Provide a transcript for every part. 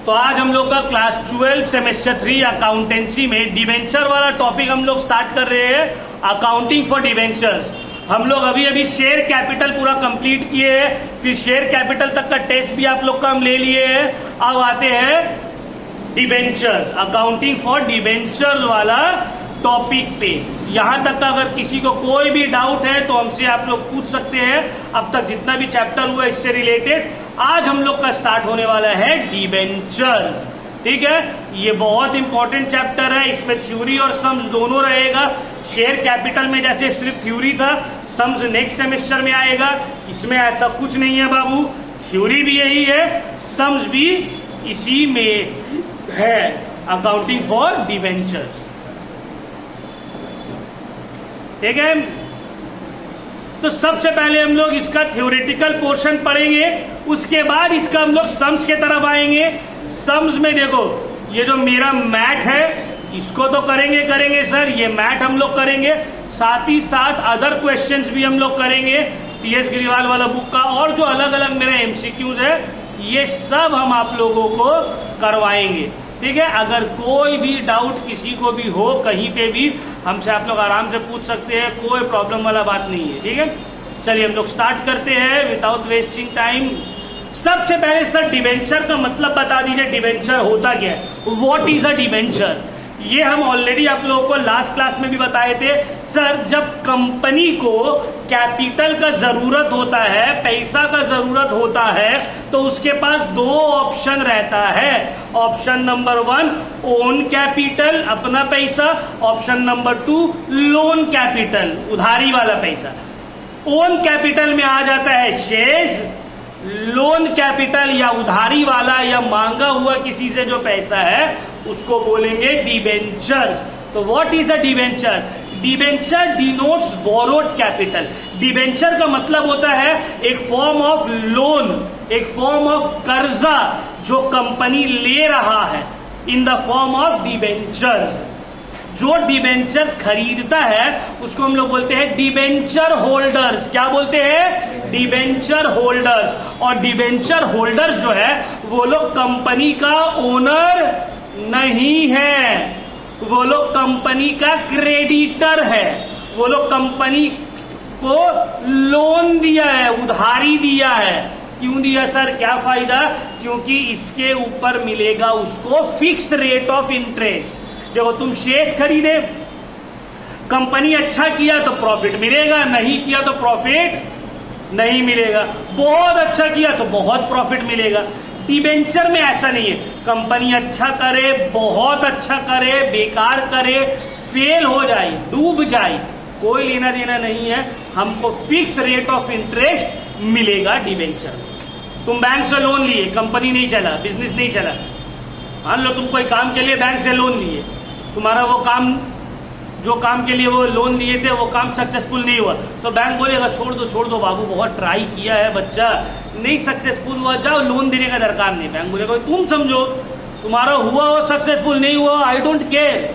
तो आज हम लोग का क्लास 12 सेमेस्टर 3 अकाउंटेंसी में डिबेंचर वाला टॉपिक हम लोग स्टार्ट कर रहे हैं, अकाउंटिंग फॉर डिबेंचर्स। हम लोग अभी शेयर कैपिटल पूरा कंप्लीट किए हैं, फिर शेयर कैपिटल तक का टेस्ट भी आप लोग का हम ले लिए हैं। अब आते हैं डिबेंचर्स, अकाउंटिंग फॉर डिबेंचर्स वाला टॉपिक पे। यहां तक का अगर किसी को कोई भी डाउट है तो हमसे आप लोग पूछ सकते हैं। अब तक जितना भी चैप्टर हुआ इससे रिलेटेड आज हम लोग का स्टार्ट होने वाला है डिबेंचर्स। ठीक है, ये बहुत इंपॉर्टेंट चैप्टर है, इसमें थ्योरी और सम्स दोनों रहेगा। शेयर कैपिटल में जैसे सिर्फ थ्योरी था, सम्स नेक्स्ट सेमेस्टर में आएगा। इसमें ऐसा कुछ नहीं है बाबू, थ्योरी भी यही है, सम्स भी इसी में है, अकाउंटिंग फॉर डिबेंचर्स। ठीक है, तो सबसे पहले हम लोग इसका थ्योरेटिकल पोर्शन पढ़ेंगे, उसके बाद इसका हम लोग सम्स के तरफ आएंगे। सम्स में देखो, ये जो मेरा मैथ है इसको तो करेंगे सर, ये मैथ हम लोग करेंगे, साथ ही साथ अदर क्वेश्चंस भी हम लोग करेंगे टीएस गिरीवाल वाला बुक का, और जो अलग अलग मेरे एमसीक्यूज है ये सब हम आप लोगों को करवाएंगे। ठीक है, अगर कोई भी डाउट किसी को भी हो कहीं पे भी हमसे आप लोग आराम से पूछ सकते हैं, कोई प्रॉब्लम वाला बात नहीं है। ठीक है, चलिए हम लोग स्टार्ट करते हैं विदाउट वेस्टिंग टाइम। सबसे पहले सर डिबेंचर का मतलब बता दीजिए, डिबेंचर होता क्या है, व्हाट इज अ डिबेंचर। ये हम ऑलरेडी आप लोगों को लास्ट क्लास में भी बताए थे सर। जब कंपनी को कैपिटल का जरूरत होता है, पैसा का जरूरत होता है, तो उसके पास दो ऑप्शन रहता है। ऑप्शन नंबर 1 ओन कैपिटल, अपना पैसा। ऑप्शन नंबर 2 लोन कैपिटल, उधारी वाला पैसा। ओन कैपिटल में आ जाता है शेयर्स, लोन कैपिटल या उधारी वाला या मांगा हुआ किसी से जो पैसा है उसको बोलेंगे डिबेंचर्स। तो what is a debenture? Debenture denotes borrowed capital. Debenture का मतलब होता है एक फॉर्म ऑफ लोन, एक फॉर्म ऑफ कर्जा जो कंपनी ले रहा है in the form of debentures. जो डिबेंचर्स खरीदता है उसको हम लोग बोलते हैं डिबेंचर होल्डर्स। क्या बोलते हैं? Debenture holders. और डिबेंचर होल्डर्स जो है वो लोग कंपनी का ओनर नहीं है, वो लोग कंपनी का क्रेडिटर है। वो लोग कंपनी को लोन दिया है, उधारी दिया है। क्यों दिया सर, क्या फायदा? क्योंकि इसके ऊपर मिलेगा उसको फिक्स रेट ऑफ इंटरेस्ट। देखो, तुम शेयर्स खरीदे, कंपनी अच्छा किया तो प्रॉफिट मिलेगा, नहीं किया तो प्रॉफिट नहीं मिलेगा। बहुत अच्छा किया तो बहुत प्रॉफिट मिलेगा। डिबेंचर में ऐसा नहीं है, कंपनी अच्छा करे, बहुत अच्छा करे, बेकार करे, फेल हो जाए, डूब जाए, कोई लेना देना नहीं है, हमको फिक्स रेट ऑफ इंटरेस्ट मिलेगा डिबेंचर। तुम बैंक से लोन लिए, कंपनी नहीं चला, बिजनेस नहीं चला, मान लो तुम कोई काम के लिए बैंक से लोन लिए, तुम्हारा वो काम, जो काम के लिए वो लोन लिए थे वो काम सक्सेसफुल नहीं हुआ, तो बैंक बोलेगा छोड़ दो बाबू, बहुत ट्राई किया है बच्चा, नहीं सक्सेसफुल हुआ, जाओ, लोन देने का दरकार नहीं। बैंक बोलेगा तुम समझो, तुम्हारा हुआ हो सक्सेसफुल, नहीं हुआ, I don't care,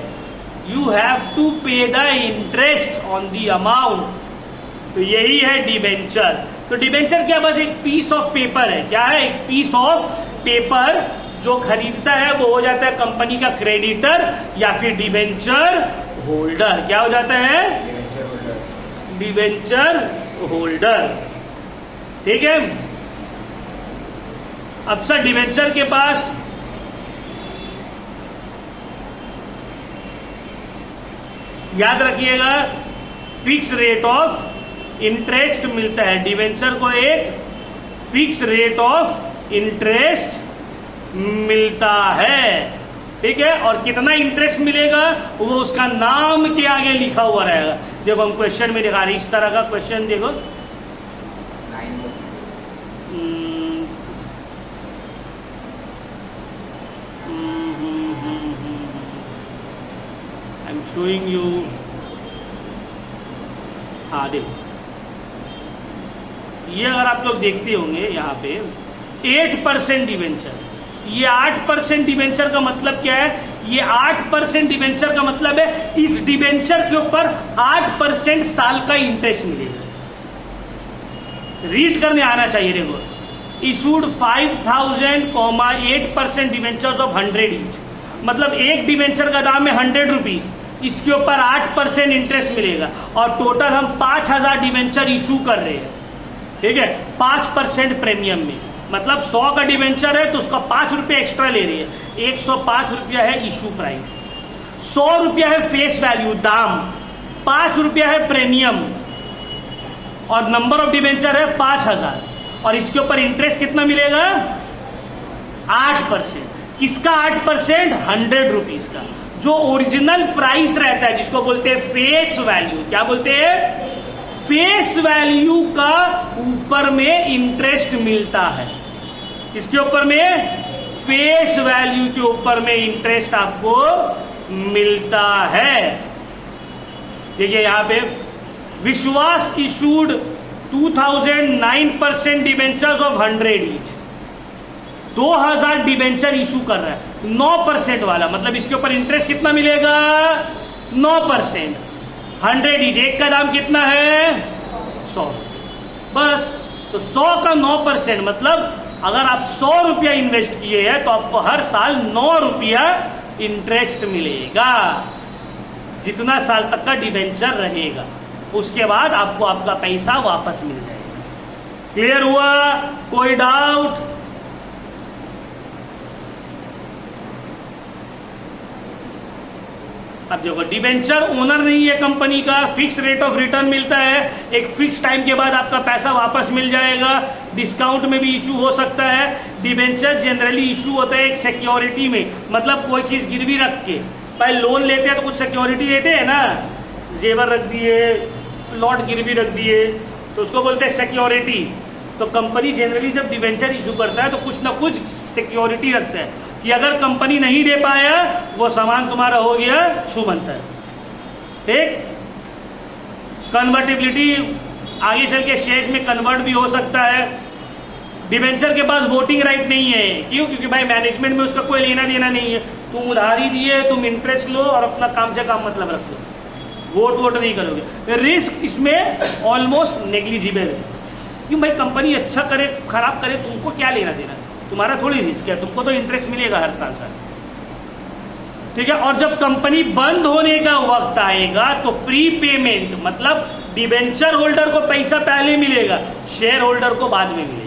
you have to pay the interest on the amount. तो यही है डिबेंचर। तो डिबेंचर क्या, बस एक पीस ऑफ पेपर है। क्या है? एक पीस ऑफ पेपर। जो खरीदता है वो हो जाता है कंपनी का क्रेडिटर या फिर डिबेंचर होल्डर। क्या हो जाता है? Debenture holder. ठीक है, अब सर डिबेंचर के पास याद रखिएगा फिक्स रेट ऑफ इंटरेस्ट मिलता है। डिबेंचर को एक फिक्स रेट ऑफ इंटरेस्ट मिलता है। ठीक है, और कितना इंटरेस्ट मिलेगा वो उसका नाम के आगे लिखा हुआ रहेगा। देखो हम क्वेश्चन में दिखा रहे, इस तरह का क्वेश्चन देखो, 9 I'm showing you। हाँ देखो, ये अगर आप लोग देखते होंगे यहाँ पे 8% डिबेंचर, ये 8% डिबेंचर का मतलब क्या है? ये 8% डिबेंचर का मतलब है इस डिबेंचर के ऊपर 8% साल का इंटरेस्ट मिलेगा। रीड करने आना चाहिए। देखो इशूड 5,000, 8% डिवेंचर्स ऑफ 100 ईच। मतलब एक डिवेंचर का दाम है 100 रुपीज, इसके ऊपर 8% इंटरेस्ट मिलेगा और टोटल हम 5,000 डिवेंचर इशू कर रहे हैं, ठीक है, 5% प्रीमियम में। मतलब 100 का डिवेंचर है तो उसका 5 रुपये एक्स्ट्रा ले रही है, 105 रुपया है इशू प्राइस, 100 रुपया है फेस वैल्यू दाम, 5 रुपया है प्रीमियम और नंबर ऑफ डिवेंचर है 5,000 और इसके ऊपर इंटरेस्ट कितना मिलेगा 8%। किसका 8%? 100 रुपीज का। जो ओरिजिनल प्राइस रहता है जिसको बोलते हैं फेस वैल्यू, क्या बोलते हैं? फेस वैल्यू का ऊपर में इंटरेस्ट मिलता है। इसके ऊपर में फेस वैल्यू के ऊपर में इंटरेस्ट आपको मिलता है। देखिए यहां पे विश्वास issued 2009% debentures of 100 each, 2000 debenture issue कर रहा है, 9% वाला, मतलब इसके ऊपर इंटरेस्ट कितना मिलेगा 9%। 100 ईच, एक का दाम कितना है 100, बस। तो 100 का 9% मतलब अगर आप 100 रुपया इन्वेस्ट किए हैं तो आपको हर साल 9 रुपया इंटरेस्ट मिलेगा, जितना साल तक का डिवेंचर रहेगा। उसके बाद आपको आपका पैसा वापस मिल जाएगा। क्लियर हुआ? कोई डाउट? अब देखो, डिवेंचर ओनर नहीं है कंपनी का, फिक्स रेट ऑफ रिटर्न मिलता है, एक फिक्स टाइम के बाद आपका पैसा वापस मिल जाएगा, डिस्काउंट में भी इशू हो सकता है। डिवेंचर जनरली इशू होता है एक सिक्योरिटी में, मतलब कोई चीज़ गिरवी रख के। पहले लोन लेते हैं तो कुछ सिक्योरिटी देते हैं ना, जेवर रख दिए, प्लॉट गिरवी रख दिए, तो उसको बोलते हैं सिक्योरिटी। तो कंपनी जनरली जब डिवेंचर इशू करता है तो कुछ ना कुछ सिक्योरिटी रखता है कि अगर कंपनी नहीं दे पाया वो सामान तुम्हारा हो गया छूमंतर। ठीक, कन्वर्टिबिलिटी आगे चल के शेयर्स में कन्वर्ट भी हो सकता है। डिवेंचर के पास वोटिंग राइट नहीं है, क्यों? क्योंकि भाई मैनेजमेंट में उसका कोई लेना देना नहीं है, तुम उधारी दिए, तुम इंटरेस्ट लो और अपना काम से काम मतलब रख लो, वोट नहीं करोगे। रिस्क इसमें ऑलमोस्ट नेग्लिजिबल है, क्यों भाई? कंपनी अच्छा करे खराब करे तुमको क्या लेना देना, तुम्हारा थोड़ी रिस्क है, तुमको तो इंटरेस्ट मिलेगा हर साल। ठीक है, और जब कंपनी बंद होने का वक्त आएगा तो प्री पेमेंट, मतलब डिवेंचर होल्डर को पैसा पहले मिलेगा, शेयर होल्डर को बाद में मिलेगा।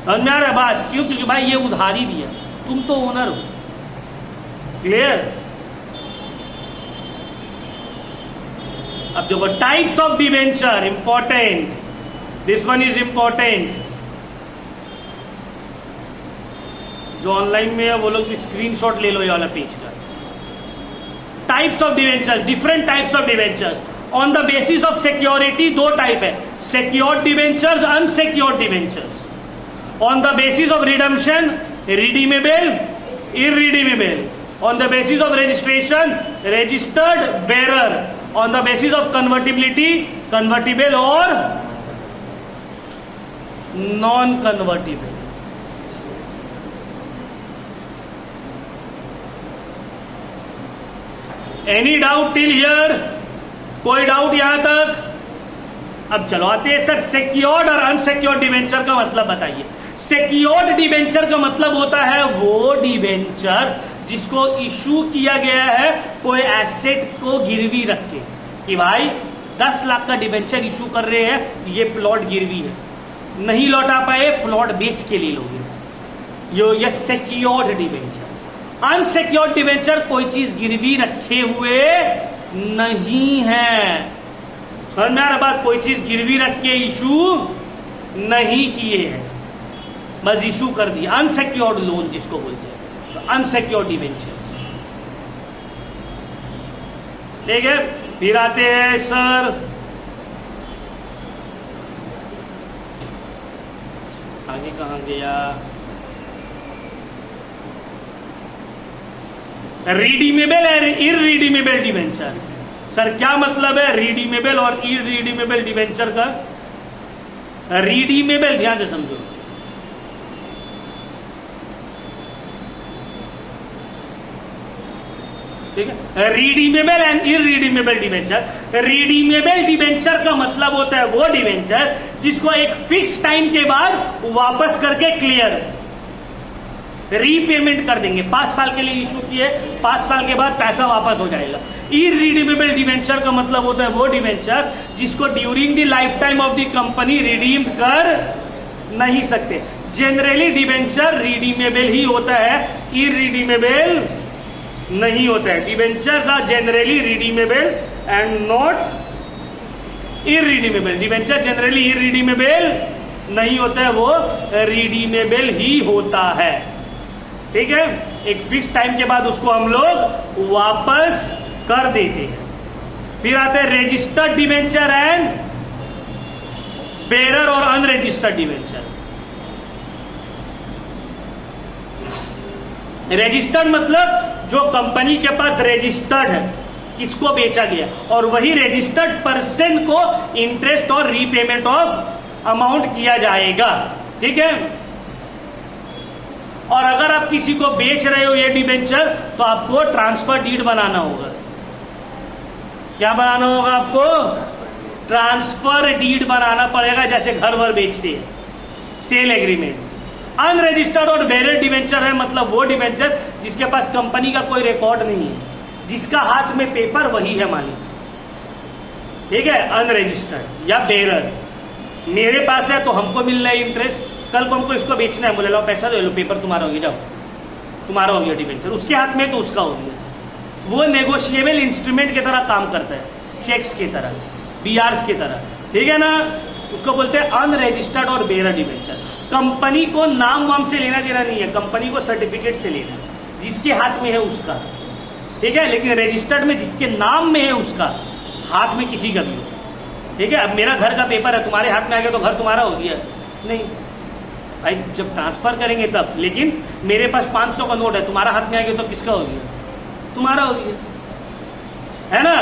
समझ में आ रहा है बात? क्यों? क्योंकि भाई ये उधारी दिया, तुम तो ओनर हो। क्लियर? अब देखो, types of debenture important, this one is important. जो ऑनलाइन में है वो लोग भी स्क्रीनशॉट ले लो ये वाला पेज का। Types of debentures, different types of debentures on the basis of security. दो टाइप है, secured debentures, unsecured debentures. On the basis of redemption, redeemable, irredeemable. On the basis of registration, registered bearer. On the basis of convertibility, convertible और non convertible. Any doubt till here? कोई doubt यहां तक? अब चलो आते हैं sir secured और unsecured debenture का मतलब बताइए। सिक्योर्ड डिवेंचर का मतलब होता है वो डिवेंचर जिसको इशू किया गया है कोई एसेट को गिरवी रख के, कि भाई 10 लाख का डिवेंचर इशू कर रहे हैं, ये प्लॉट गिरवी है, नहीं लौटा पाए, प्लॉट बेच के ले लोगे, ये सिक्योर्ड डिवेंचर। अनसिक्योर्ड डिवेंचर कोई चीज गिरवी रखे हुए नहीं है। समझ में आ रहा बात? कोई चीज गिरवी रख के इशू नहीं किए हैं, बस इशू कर दिया। अनसिक्योर्ड लोन जिसको बोलते हैं, तो अनसिक्योर्ड डिवेंचर। ठीक है, फिर आते हैं सर आगे कहां गया, रिडीमेबल और इररिडीमेबल डिवेंचर। सर क्या मतलब है रिडीमेबल और इररिडीमेबल डिवेंचर का? रिडीमेबल ध्यान से समझो, ठीक है, redeemable and irredeemable debenture. Redeemable debenture का मतलब होता है वो डिवेंचर जिसको एक फिक्स टाइम के बाद वापस करके क्लियर रीपेमेंट कर देंगे। 5 साल के लिए इशू किए, 5 साल के बाद पैसा वापस हो जाएगा। इरिडीमेबल डिवेंचर का मतलब होता है वो डिवेंचर जिसको during the life time of the company redeem कर नहीं सकते। जनरली डिवेंचर रिडीमेबल ही होता है, इरिडीमेबल नहीं होता है। Debentures are generally redeemable and not irredeemable. Debenture generally irredeemable नहीं होता है, वो रिडीमेबल ही होता है। ठीक है, एक फिक्स टाइम के बाद उसको हम लोग वापस कर देते हैं। फिर आते हैं रजिस्टर्ड डिवेंचर एंड बेरर और अनरजिस्टर्ड डिवेंचर। रजिस्टर्ड मतलब जो कंपनी के पास रजिस्टर्ड है, किसको बेचा गया, और वही रजिस्टर्ड पर्सन को इंटरेस्ट और रीपेमेंट ऑफ अमाउंट किया जाएगा। ठीक है, और अगर आप किसी को बेच रहे हो ये डिवेंचर तो आपको ट्रांसफर डीड बनाना होगा। क्या बनाना होगा आपको? ट्रांसफर डीड बनाना पड़ेगा, जैसे घर वर बेचते हैं, सेल एग्रीमेंट। अनरजिस्टर्ड और बेरर डिवेंचर है मतलब वो डिवेंचर जिसके पास कंपनी का कोई रिकॉर्ड नहीं है, जिसका हाथ में पेपर वही है मालिक। ठीक है, अनरजिस्टर्ड या बेरर। मेरे पास है तो हमको मिल रहा है इंटरेस्ट, कल को हमको इसको बेचना है, बोले लो पैसा दो, लो पेपर तुम्हारा हो गया, जाओ तुम्हारा हो गया डिवेंचर। उसके हाथ में तो उसका हो गया। वो नेगोशिएबल इंस्ट्रूमेंट की तरह काम करता है, चेक्स की तरह, बीआरस की तरह। ठीक है ना, उसको बोलते हैं अनरजिस्टर्ड और बेरर डिवेंचर। कंपनी को नाम वाम से लेना देना नहीं है, कंपनी को सर्टिफिकेट से लेना, जिसके हाथ में है उसका। ठीक है, लेकिन रजिस्टर्ड में जिसके नाम में है उसका, हाथ में किसी का भी हो। ठीक है, अब मेरा घर का पेपर है, तुम्हारे हाथ में आ गया तो घर तुम्हारा हो गया? नहीं भाई, जब ट्रांसफर करेंगे तब। लेकिन मेरे पास 500 का नोट है, तुम्हारा हाथ में आ गया तो किसका हो गया? तुम्हारा हो गया, है ना।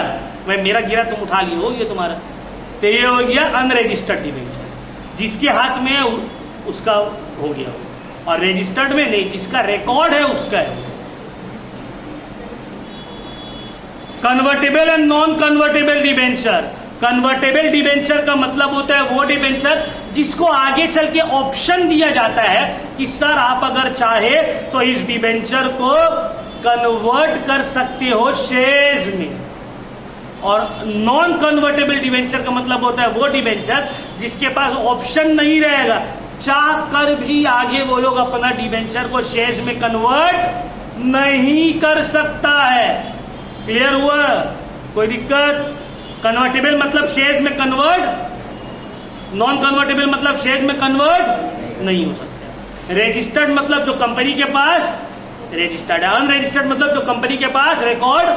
भाई मेरा गिरा, तुम उठा लिए, हो गया तुम्हारा। तो ये हो गया अनरजिस्टर्ड डिवेंचर, जिसके हाथ में है उसका हो गया। और रजिस्टर्ड में नहीं, जिसका रिकॉर्ड है उसका है। Convertible and non convertible debenture. Convertible debenture का मतलब होता है वो डिवेंचर जिसको आगे चल के ऑप्शन दिया जाता है कि सर आप अगर चाहे तो इस डिवेंचर को कन्वर्ट कर सकते हो शेयर्स में। और नॉन कन्वर्टेबल डिवेंचर का मतलब होता है वो डिवेंचर जिसके पास ऑप्शन नहीं रहेगा, चाह कर भी आगे वो लोग अपना डिवेंचर को शेयर्स में कन्वर्ट नहीं कर सकता है। क्लियर हुआ? कोई दिक्कत? कन्वर्टेबल मतलब शेयर्स में कन्वर्ट, नॉन कन्वर्टेबल मतलब शेयर्स में कन्वर्ट नहीं हो सकता। रजिस्टर्ड मतलब जो कंपनी के पास रजिस्टर्ड है, अनरजिस्टर्ड मतलब जो कंपनी के पास रिकॉर्ड।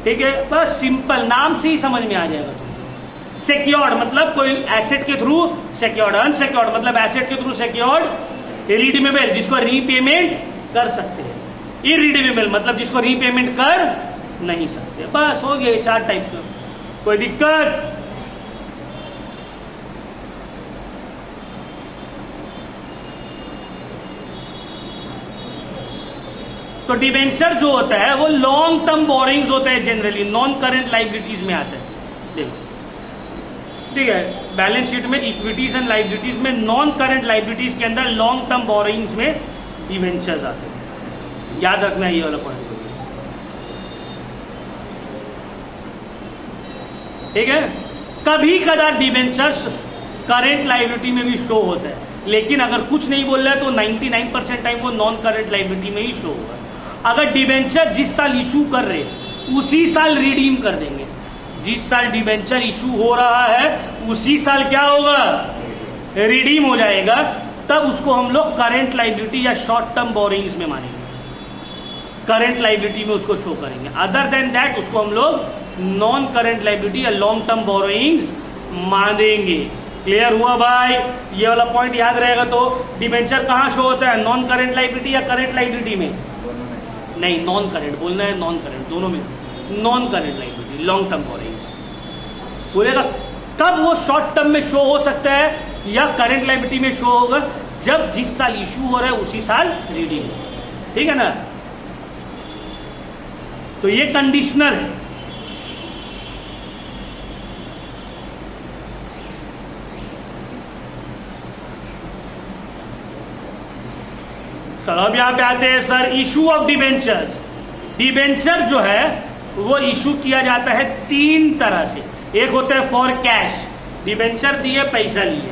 ठीक है, बस सिंपल नाम से ही समझ में आ जाएगा तुमको। सिक्योर्ड मतलब कोई एसेट के थ्रू सिक्योर्ड, अनसिक्योर्ड मतलब एसेट के थ्रू सिक्योर्ड। इरिडीमेबल जिसको रीपेमेंट कर सकते हैं, इरिडीमेबल मतलब जिसको रीपेमेंट कर नहीं सकते। बस हो गए 4 टाइप का। कोई दिक्कत? तो डिवेंचर जो होता है वो लॉन्ग टर्म बोरिंग्स होता है, जनरली नॉन करेंट लाइबिलिटीज में आता है। देखो ठीक है, बैलेंस शीट में इक्विटीज एंड लाइबिलिटीज में नॉन करेंट लाइबिलिटीज के अंदर लॉन्ग टर्म बोरिंग्स में डिवेंचर्स आते हैं। याद रखना ये वाला पॉइंट। ठीक है, कभी कदार डिवेंचर्स करेंट लाइबिलिटी में भी शो होता है, लेकिन अगर कुछ नहीं बोल रहा है तो 99% टाइम वो नॉन करेंट लाइबिलिटी में ही शो होगा। अगर डिवेंचर जिस साल इशू कर रहे उसी साल रिडीम कर देंगे। जिस साल डिवेंचर इशू हो रहा है उसी साल क्या होगा? रिडीम हो जाएगा। तब उसको हम लोग करेंट लाइबिलिटी या शॉर्ट टर्म बोरिंग्स में मानेंगे, करेंट लाइबिलिटी में उसको शो करेंगे। अदर देन दैट उसको हम लोग नॉन करेंट लाइबिलिटी या लॉन्ग टर्म बोरोइंग्स मानेंगे। क्लियर हुआ भाई? ये वाला पॉइंट याद रहेगा। तो डिवेंचर कहाँ शो होता है, नॉन करेंट लाइबिलिटी या करेंट लाइबिलिटी में? नहीं, नॉन करेंट बोलना है, नॉन करेंट दोनों में। Non current liability, long term borrowings बोलेगा। कब वो शॉर्ट टर्म में शो हो सकता है या करेंट लाइबिलिटी में शो होगा? जब जिस साल इशू हो रहा है उसी साल रिडीम। ठीक है ना? तो ये कंडीशनल है। चलो अब यहाँ पे आते हैं sir, issue of debentures. Debenture जो है वो इशू किया जाता है 3 तरह से। एक होता है फॉर कैश, डिबेंचर दिए पैसा लिए,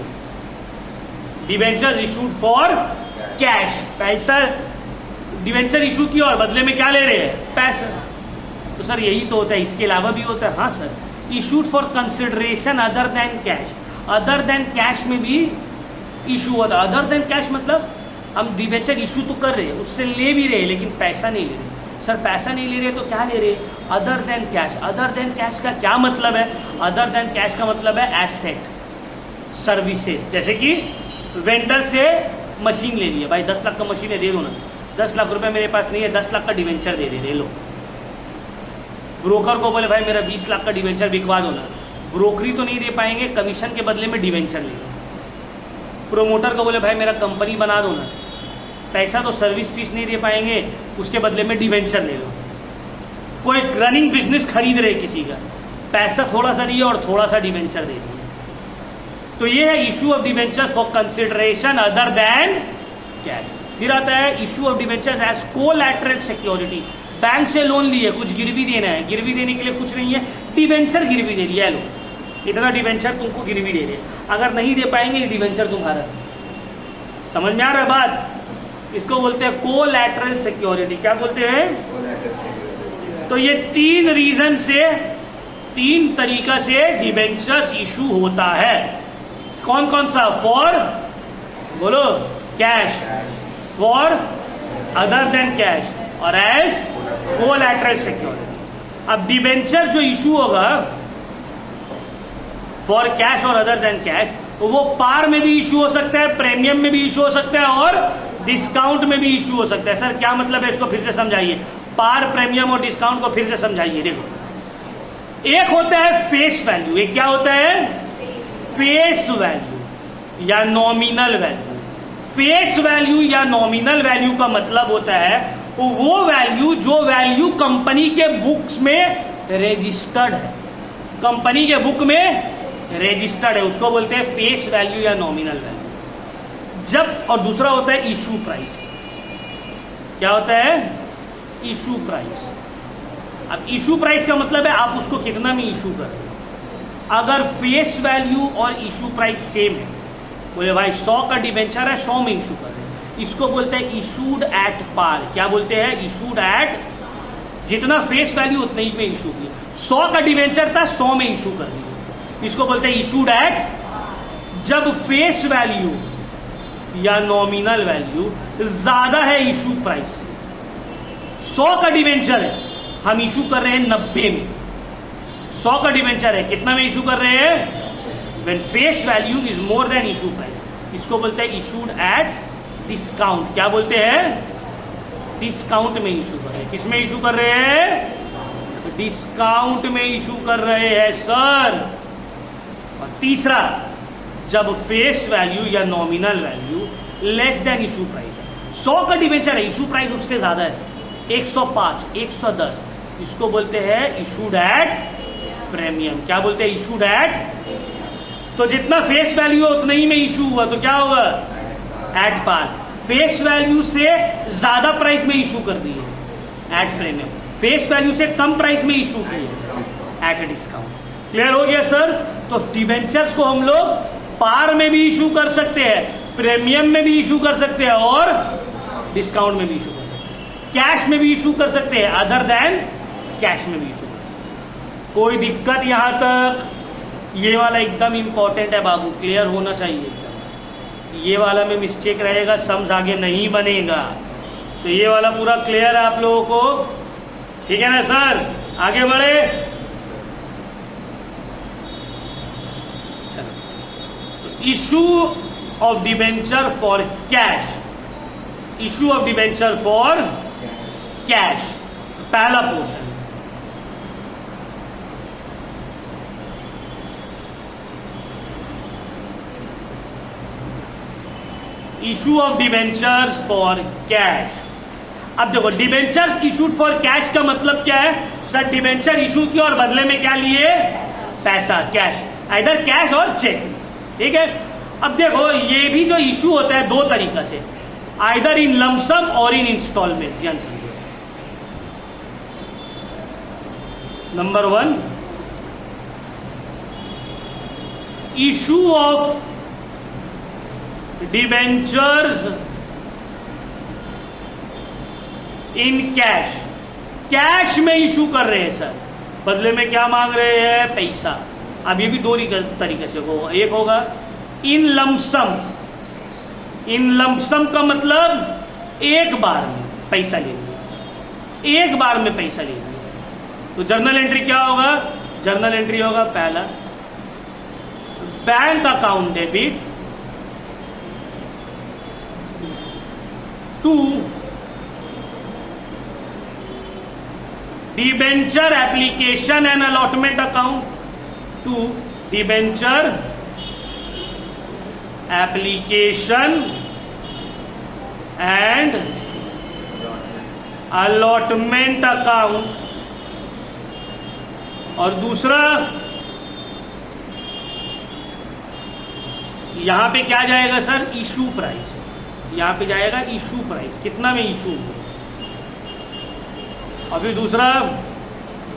डिबेंचर इशूड फॉर कैश, पैसा डिबेंचर इशू किया और बदले में क्या ले रहे हैं, पैसा। तो सर यही तो होता है, इसके अलावा भी होता है। हाँ sir, issued for consideration other than cash, other than cash में भी इशू होता है। अदर देन कैश मतलब हम डिबेंचर इशू तो कर रहे हैं, उससे ले भी रहे हैं लेकिन पैसा नहीं ले रहे। सर पैसा नहीं ले रहे तो क्या ले रहे, other than cash. Other than cash का क्या मतलब है, अदर देन कैश का मतलब है एसेट, सर्विसेज। जैसे कि वेंडर से मशीन ले लिया, भाई 10 लाख का मशीन है, दे दो ना। 10 लाख रुपए मेरे पास नहीं है, 10 लाख का डिवेंचर दे लो। ब्रोकर को बोले भाई मेरा 20 लाख का डिवेंचर बिकवा दो ना, ब्रोकरी तो नहीं दे पाएंगे, कमीशन के बदले में डिवेंचर ले लो। प्रोमोटर को बोले भाई मेरा कंपनी बना दो ना, पैसा तो सर्विस फीस नहीं दे पाएंगे, उसके बदले में डिवेंचर ले लो। कोई रनिंग बिजनेस खरीद रहे किसी का, पैसा थोड़ा सा दिए और थोड़ा सा डिवेंचर दे दिए। तो ये है issue of debenture for consideration other than cash. फिर आता है issue of debenture as collateral security. Bank से लोन लिए, कुछ गिरवी देना है, गिरवी देने के लिए कुछ नहीं है, डिवेंचर गिरवी दे दिया, लो इतना डिवेंचर तुमको गिरवी दे दे, अगर नहीं दे पाएंगे डिवेंचर तुम्हारा। समझ में आ रहा है बात? इसको बोलते हैं कोलैटरल सिक्योरिटी। क्या बोलते हैं? तो ये 3 रीजन से, 3 तरीका से डिवेंचर्स इशू होता है। कौन कौन सा? फॉर बोलो cash, for other than cash और एज कोलैटरल सिक्योरिटी। अब डिवेंचर जो इशू होगा फॉर कैश और अदर देन कैश, वो पार में भी इशू हो सकता है, प्रीमियम में भी इशू हो सकता है और डिस्काउंट में भी इशू हो सकता है। सर क्या मतलब है, इसको फिर से समझाइए। पार, प्रीमियम और डिस्काउंट को फिर से समझाइए। देखो, एक होता है फेस वैल्यू, एक क्या होता है? फेस वैल्यू या नॉमिनल वैल्यू। फेस वैल्यू या नॉमिनल वैल्यू का मतलब होता है वो वैल्यू जो वैल्यू कंपनी के बुक्स में रजिस्टर्ड है, कंपनी के बुक में रजिस्टर्ड है, उसको बोलते हैं फेस वैल्यू या नॉमिनल वैल्यू। जब, और दूसरा होता है इशू प्राइस। क्या होता है? Issue price. अब इशू प्राइस का मतलब है आप उसको कितना में इशू कर रहे हो। अगर फेस वैल्यू और इशू प्राइस सेम है, बोले भाई 100 का डिवेंचर है, 100 में इशू कर रहे हैं, इसको बोलते हैं इशूड एट पार। क्या बोलते हैं? इशूड एट, जितना फेस वैल्यू उतना ही में इशू किया। 100 का डिवेंचर था, 100 में इशू कर दिया, इसको बोलते हैं इशूड एट। जब फेस वैल्यू या नॉमिनल वैल्यू ज्यादा है इशू प्राइस, 100 का डिवेंचर है, हम इशू कर रहे हैं 90 में। 100 का डिवेंचर है, कितना में इशू कर रहे हैं? When face value is more than issue price, इसको बोलते हैं इशूड एट डिस्काउंट। क्या बोलते हैं? डिस्काउंट में इशू कर रहे हैं। किस में इशू कर रहे हैं? डिस्काउंट में इशू कर रहे हैं सर। और तीसरा, जब फेस वैल्यू या nominal value less than issue price है। 100 का डिवेंचर है, इशू प्राइस उससे ज्यादा है, 105, 110, इसको बोलते हैं इशूड एट प्रीमियम। क्या बोलते हैं? Issued at. तो जितना फेस वैल्यू है उतना ही में इशू हुआ, तो क्या होगा? At par. फेस वैल्यू से ज्यादा प्राइस में इशू कर दिए, एट प्रीमियम। फेस वैल्यू से कम प्राइस में इशू किए, एट डिस्काउंट। क्लियर हो गया सर? तो डिवेंचर्स को हम लोग पार में भी इशू कर सकते हैं, प्रीमियम में भी इशू कर सकते हैं और डिस्काउंट में भी इशू कर सकते हैं, कैश में भी इशू कर सकते हैं, अदर देन कैश में भी इशू कर सकते हैं। कोई दिक्कत यहां तक? ये वाला एकदम इंपॉर्टेंट है बाबू, क्लियर होना चाहिए एकदम। ये वाला में मिस्टेक रहेगा, समझ आगे नहीं बनेगा। तो ये वाला पूरा क्लियर है आप लोगों को? ठीक है ना सर? आगे बढ़े। चलो, तो issue of debenture for cash, issue of debenture for cash, पहला portion. Issue of debentures for cash. अब देखो, डिबेंचर्स इशूड फॉर कैश का मतलब क्या है? सर डिबेंचर इशू किया और बदले में क्या लिए? पैसा, कैश, इधर कैश और चेक। ठीक है। अब देखो, ये भी जो इशू होता है 2 तरीका से। आइदर इन लमसम और इन इंस्टॉलमेंट। ध्यान समझो। Number 1, issue of debentures in cash. Cash में इशू कर रहे हैं सर, बदले में क्या मांग रहे हैं? पैसा। अब ये भी दो तरीके से होगा। एक होगा इन लमसम। इन लमसम का मतलब एक बार में पैसा ले लिया, एक बार में पैसा ले लिया। तो जर्नल एंट्री क्या होगा? जर्नल एंट्री होगा पहला, bank account debit. 2, debenture application and allotment account. 2, debenture application and allotment account. और दूसरा, यहां पे क्या जाएगा सर? Issue price. यहां पे जाएगा इशू प्राइस, कितना में इशू। और फिर दूसरा,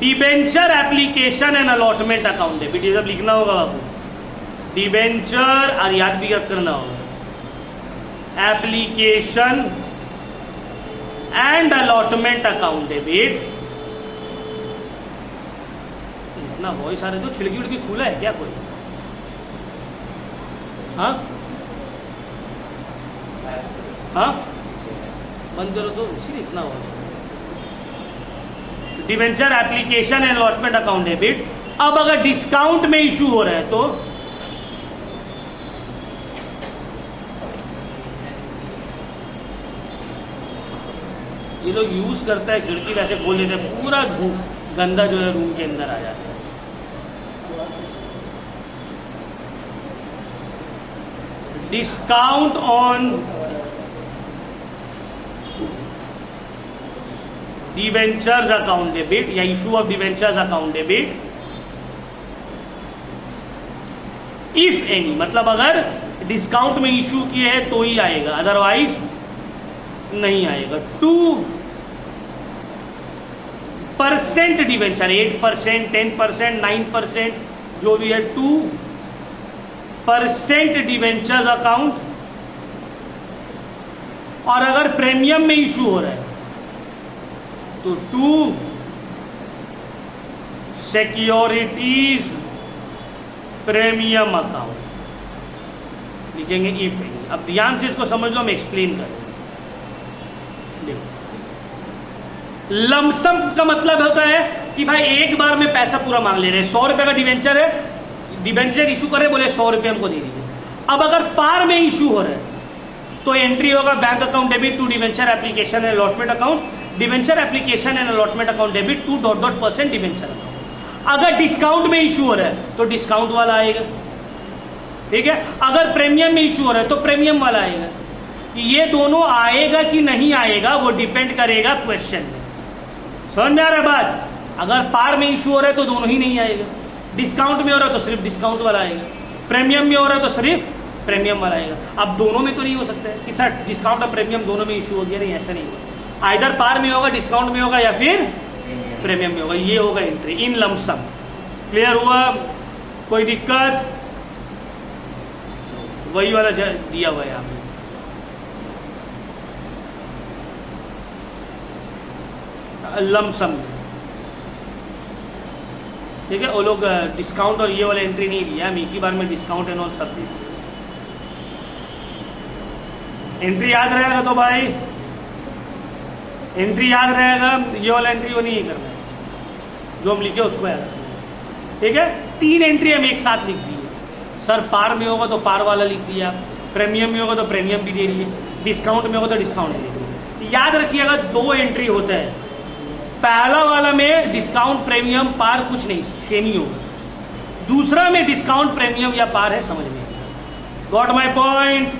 debenture application and allotment account debit. ये सब लिखना होगा आपको, डिबेंचर, और याद भी करना होगा, application and allotment account debit. इतना वॉइस आ रहा है तो खिड़की उड़की खुला है क्या कोई? हाँ हाँ, बंद करो तो, इसीलिए इतना voice. Debenture application and allotment account debit. अब अगर डिस्काउंट में इशू हो रहा है तो ये लोग यूज करता है खिड़की, वैसे खोल लेते हैं, पूरा गंदा जो है रूम के अंदर आ जाता है। Discount on debentures account debit या issue of debentures account debit, if any, मतलब अगर डिस्काउंट में इशू किए हैं तो ही आएगा, अदरवाइज नहीं आएगा। 2% डिबेंचर, 8%, 10%, 9%, जो भी है, 2% डिबेंचर्स अकाउंट। और अगर प्रीमियम में इशू हो रहा है तो 2 सिक्योरिटीज प्रीमियम अकाउंट लिखेंगे, इफ एनी। अब ध्यान से इसको समझ लो, हम एक्सप्लेन करें। देखो, लमसम का मतलब होता है कि भाई एक बार में पैसा पूरा मांग ले रहे हैं। 100 रुपए का डिबेंचर है, डिबेंचर इशू करे, बोले 100 रुपए हमको दे दीजिए। अब अगर पार में इशू हो रहा है तो एंट्री होगा bank account debit to debenture application and allotment account, debenture application and allotment account debit to ... % debenture account. अगर डिस्काउंट में इशू हो रहा है तो डिस्काउंट वाला आएगा, ठीक है। अगर प्रीमियम में इशू हो रहा है तो प्रीमियम वाला आएगा। ये दोनों आएगा कि नहीं आएगा वो डिपेंड करेगा क्वेश्चन में। समझ में आ रहा है बात? अगर पार में इशू हो रहा है तो दोनों ही नहीं आएगा, डिस्काउंट में हो रहा है तो सिर्फ डिस्काउंट वाला आएगा, प्रीमियम में हो रहा है तो सिर्फ प्रीमियम वाला आएगा। अब दोनों में तो नहीं हो सकता है कि सर डिस्काउंट और प्रीमियम दोनों में इशू हो गया, नहीं, ऐसा नहीं होगा। आइदर पार में होगा, डिस्काउंट में होगा, या फिर प्रीमियम में होगा। ये होगा एंट्री इन लमसम। क्लियर हुआ? कोई दिक्कत? वही वाला दिया हुआ है यहाँ पे। लमसम, ठीक है। वो लोग डिस्काउंट और ये वाला एंट्री नहीं दिया, हम एक ही बार में डिस्काउंट एंड ऑल सब दिया। एंट्री याद रहेगा तो भाई, एंट्री याद रहेगा। ये वाला एंट्री वो नहीं करना है, जो हम लिखे उसको याद रखना है, ठीक है। 3 एंट्री हम एक साथ लिख दिए। सर पार में होगा तो पार वाला लिख दिया, प्रीमियम में होगा तो प्रीमियम भी दे दिए, डिस्काउंट में होगा तो डिस्काउंट भी दे दिए। याद रखिएगा 2 एंट्री होता है। पहला वाला में डिस्काउंट प्रीमियम पार कुछ नहीं, सेम ही होगा। दूसरा में डिस्काउंट प्रीमियम या पार है, समझ में? Got my point?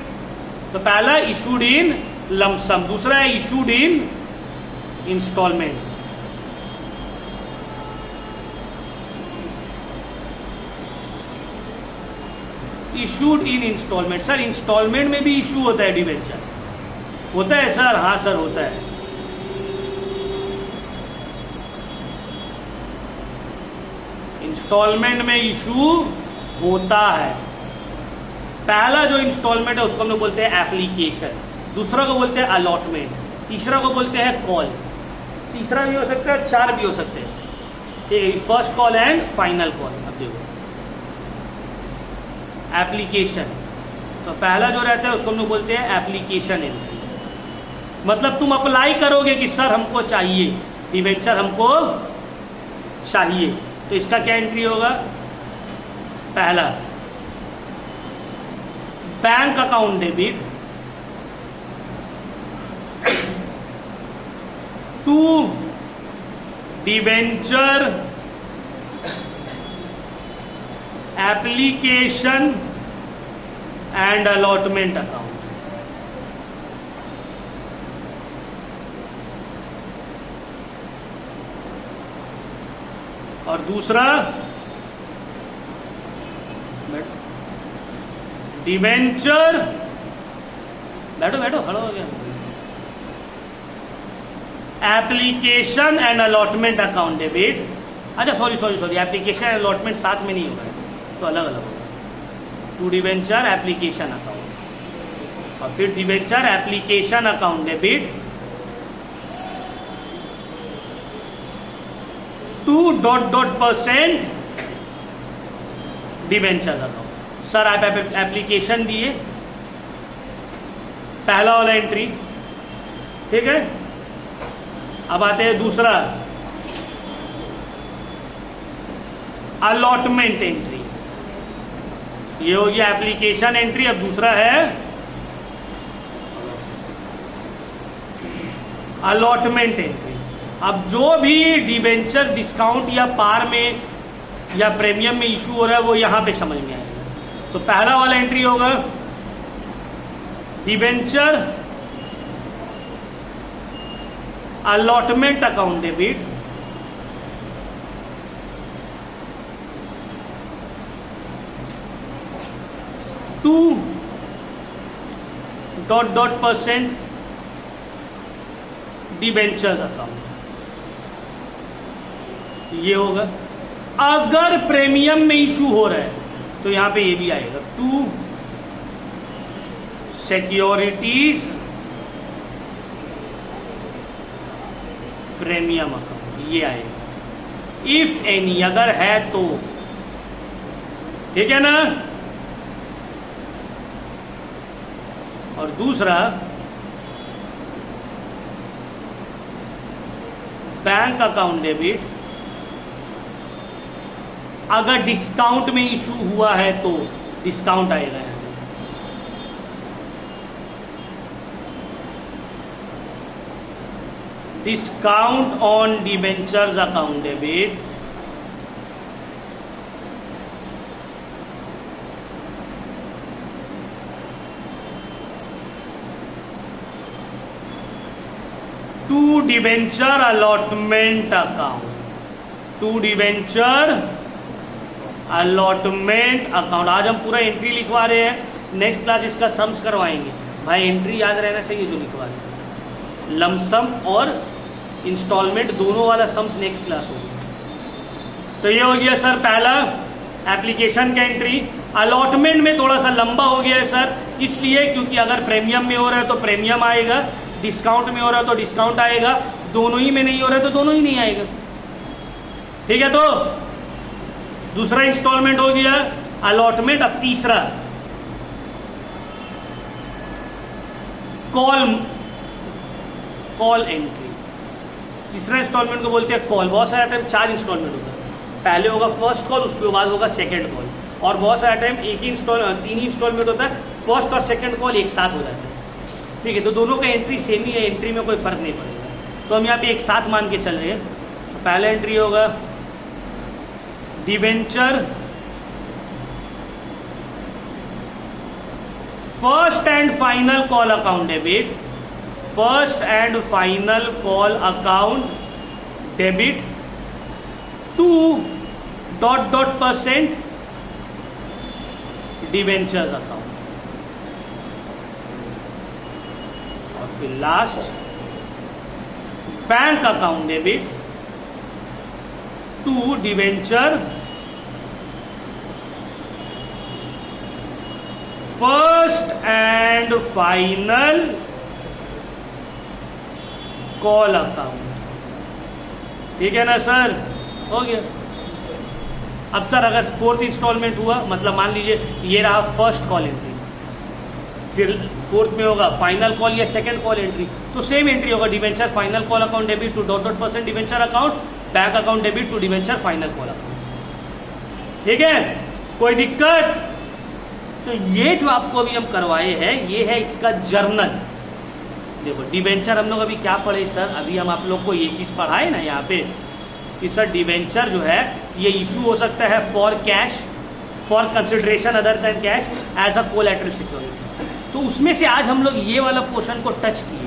तो पहला इशूड इन लमसम, दूसरा है issued in instalment. Issued in instalment, sir instalment में भी इशू होता है डिबेंचर। होता है सर? हाँ सर होता है। इंस्टॉलमेंट में इशू होता है। पहला जो इंस्टॉलमेंट है उसको हम लोग बोलते हैं एप्लीकेशन, दूसरा को बोलते हैं अलॉटमेंट, तीसरा को बोलते हैं कॉल। तीसरा भी हो सकता है, चार भी हो सकते हैं। First call and final call. अब देखो एप्लीकेशन, तो पहला जो रहता है उसको हम लोग बोलते हैं एप्लीकेशन एंट्री। मतलब तुम अप्लाई करोगे कि सर हमको चाहिए डिबेंचर, हमको चाहिए, तो इसका क्या एंट्री होगा? पहला bank account debit to debenture application and allotment account. और दूसरा डिबेंचर, बैठो बैठो खड़ा हो गया, application and allotment account debit. अच्छा sorry sorry sorry, application and allotment साथ में नहीं होगा, तो अलग अलग होगा। टू डिबेंचर एप्लीकेशन अकाउंट और फिर debenture application account debit to %% debenture account. Sir आप एप्लीकेशन दिए, पहला वाला एंट्री, ठीक है। अब आते हैं दूसरा अलॉटमेंट एंट्री, ये हो गया एप्लीकेशन एंट्री। अब दूसरा है अलॉटमेंट एंट्री। अब जो भी डिबेंचर डिस्काउंट या पार में या प्रीमियम में इशू हो रहा है वो यहां पे समझ में आएगा। तो पहला वाला एंट्री होगा debenture allotment account debit to %% debentures account, ये होगा। अगर प्रीमियम में इशू हो रहा है तो यहां पे ये भी आएगा, टू सिक्योरिटीज प्रीमियम अकाउंट, ये आएगा। इफ एनी, अगर है तो, ठीक है ना। और दूसरा बैंक अकाउंट डेबिट, अगर डिस्काउंट में इशू हुआ है तो डिस्काउंट आएगा यहाँ पे। Discount on debentures account debit to debenture allotment account, to debenture allotment account. आज हम पूरा एंट्री लिखवा रहे हैं, नेक्स्ट क्लास इसका सम्स करवाएंगे। भाई एंट्री याद रहना चाहिए जो लिखवा रहे हैं, लमसम और इंस्टॉलमेंट दोनों वाला सम्स नेक्स्ट क्लास होगा। तो ये हो गया सर पहला एप्लीकेशन का एंट्री। अलॉटमेंट में थोड़ा सा लंबा हो गया है सर, इसलिए क्योंकि अगर प्रीमियम में हो रहा है तो प्रीमियम आएगा, डिस्काउंट में हो रहा है तो डिस्काउंट आएगा, दोनों ही में नहीं हो रहा है तो दोनों ही नहीं आएगा, ठीक है। तो दूसरा इंस्टॉलमेंट हो गया अलॉटमेंट। अब तीसरा कॉल एंट्री। तीसरा इंस्टॉलमेंट को बोलते हैं कॉल। बहुत सारे टाइम 4 इंस्टॉलमेंट होता है, पहले होगा फर्स्ट कॉल, उसके बाद होगा सेकंड कॉल, और बहुत सारे टाइम 3 ही इंस्टॉलमेंट होता है, फर्स्ट और सेकंड कॉल एक साथ हो जाता है, ठीक है। तो दोनों का एंट्री सेम ही है, एंट्री में कोई फर्क नहीं पड़ेगा। तो हम यहाँ पे एक साथ मान के चल रहे हैं। तो पहला एंट्री होगा debenture first and final call account debit, first and final call account debit to %% debentures account. और फिर last bank account debit to debenture first and final call account. ठीक है ना सर, हो गया। अब सर अगर फोर्थ इंस्टॉलमेंट हुआ, मतलब मान लीजिए ये रहा फर्स्ट कॉल एंट्री, फिर फोर्थ में होगा फाइनल कॉल या सेकंड कॉल एंट्री, तो सेम एंट्री होगा debenture final call account debit to dot dot percent debenture account bank account debit to debenture final call account. ठीक है, कोई दिक्कत? तो ये जो आपको अभी हम करवाए हैं ये है इसका जर्नल। देखो डिवेंचर हम लोग अभी क्या पढ़े सर, अभी हम आप लोग को ये चीज़ पढ़ाए ना यहाँ पे कि सर डिवेंचर जो है ये इशू हो सकता है for cash, for consideration other than cash as a collateral security. तो उसमें से आज हम लोग ये वाला पोर्शन को टच किए,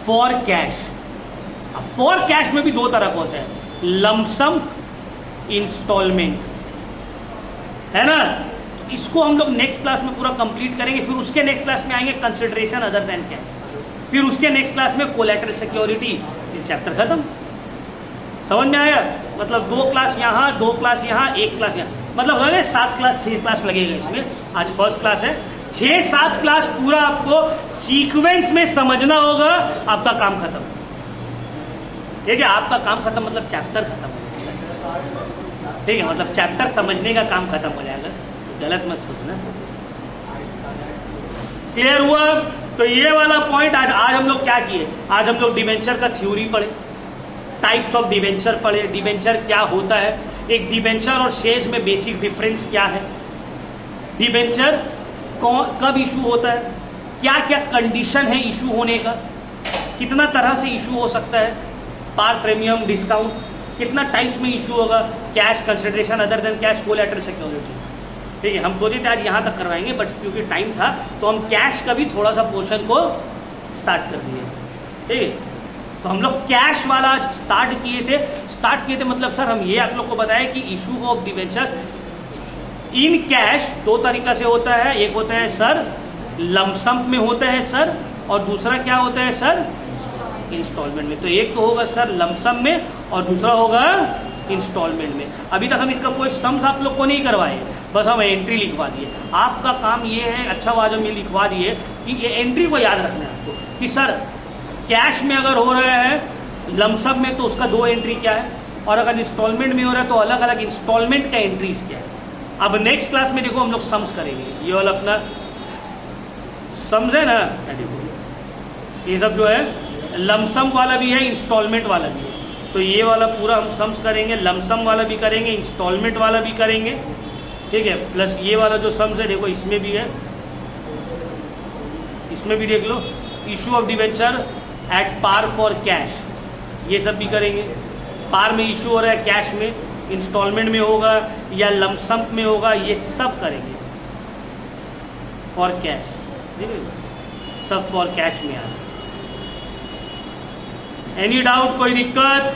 फॉर कैश। अब फॉर कैश में भी दो तरह का होता है, लमसम इंस्टॉलमेंट, है ना। इसको हम लोग नेक्स्ट क्लास में पूरा कंप्लीट करेंगे, फिर उसके नेक्स्ट क्लास में आएंगे कंसिडरेशन अदर देन कैश, फिर उसके नेक्स्ट क्लास में कोलैटरल सिक्योरिटी, फिर चैप्टर खत्म। समझ में आया? मतलब 2 क्लास यहाँ, 2 क्लास यहाँ, 1 क्लास यहाँ, मतलब हो गए 7 क्लास, 6 क्लास लगेगा इसमें। आज फर्स्ट क्लास है, 6-7 क्लास पूरा आपको सीक्वेंस में समझना होगा, आपका काम खत्म। ठीक है, आपका काम खत्म मतलब चैप्टर खत्म हो जाएगा। ठीक है, मतलब चैप्टर समझने का काम खत्म हो जाएगा, गलत मत सोचना। क्लियर हुआ? तो ये वाला पॉइंट आज हम लोग क्या किए, आज हम लोग डिवेंचर का थ्योरी पढ़े, टाइप्स ऑफ डिवेंचर पढ़े, डिवेंचर क्या होता है, एक डिवेंचर और शेयर्स में बेसिक डिफरेंस क्या है, डिवेंचर कब इशू होता है, क्या क्या कंडीशन है इशू होने का, कितना तरह से इशू हो सकता है, पार प्रीमियम डिस्काउंट, कितना टाइप्स में इशू होगा, cash consideration other than cash collateral security. ठीक है, हम सोचे थे आज यहाँ तक करवाएंगे, बट क्योंकि टाइम था तो हम कैश का भी थोड़ा सा पोर्शन को स्टार्ट कर दिए। ठीक है, तो हम लोग कैश वाला स्टार्ट किए थे मतलब सर हम ये आप लोग को बताया कि issue of debenture in cash 2 तरीका से होता है, एक होता है सर लमसम में होता है सर, और दूसरा क्या होता है सर इंस्टॉलमेंट में। तो एक तो होगा सर लमसम में और दूसरा होगा इंस्टॉलमेंट में। अभी तक हम इसका कोई सम्स आप लोग को नहीं करवाए, बस हम एंट्री लिखवा दिए। आपका काम ये है, अच्छा हुआ जो मैं लिखवा दिए कि ये एंट्री को याद रखना है आपको कि सर कैश में अगर हो रहा है लमसम में तो उसका 2 एंट्री क्या है, और अगर इंस्टॉलमेंट में हो रहा है तो अलग अलग इंस्टॉलमेंट का एंट्रीज क्या है। अब नेक्स्ट क्लास में देखो हम लोग सम्स करेंगे, ये वाला अपना सम्स है ना, ये सब जो है लमसम वाला भी है, इंस्टॉलमेंट वाला भी है। तो ये वाला पूरा हम सम्स करेंगे, लमसम वाला भी करेंगे, इंस्टॉलमेंट वाला भी करेंगे। ठीक है, प्लस ये वाला जो सम्स है देखो इसमें भी है, इसमें भी देख लो issue of debenture at par for cash, ये सब भी करेंगे। पार में इशू हो रहा है कैश में, इंस्टॉलमेंट में होगा या लमसम में होगा, ये सब करेंगे फॉर कैश। ठीक है, सब फॉर कैश में आ रहा है। एनी डाउट, कोई दिक्कत?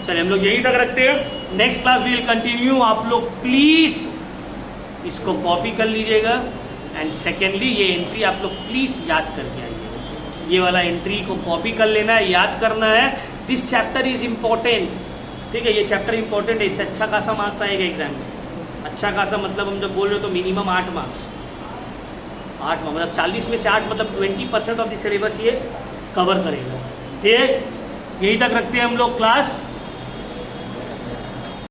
चलिए हम लोग यही तक रखते हैं, next class we will continue. आप लोग प्लीज इसको कॉपी कर लीजिएगा, एंड सेकेंडली ये एंट्री आप लोग प्लीज याद करके आइए। ये वाला एंट्री को कॉपी कर लेना है, याद करना है। This chapter is important. ठीक है, ये चैप्टर इंपॉर्टेंट है, इससे अच्छा खासा मार्क्स आएगा एग्जाम में। अच्छा खासा मतलब हम जब बोल रहे हो तो मिनिमम 8 मार्क्स, 8 मतलब 40 में से 8 मतलब 20% ऑफ द सिलेबस ये कवर करेगा। ठीक है, यही तक रखते हैं हम लोग क्लास।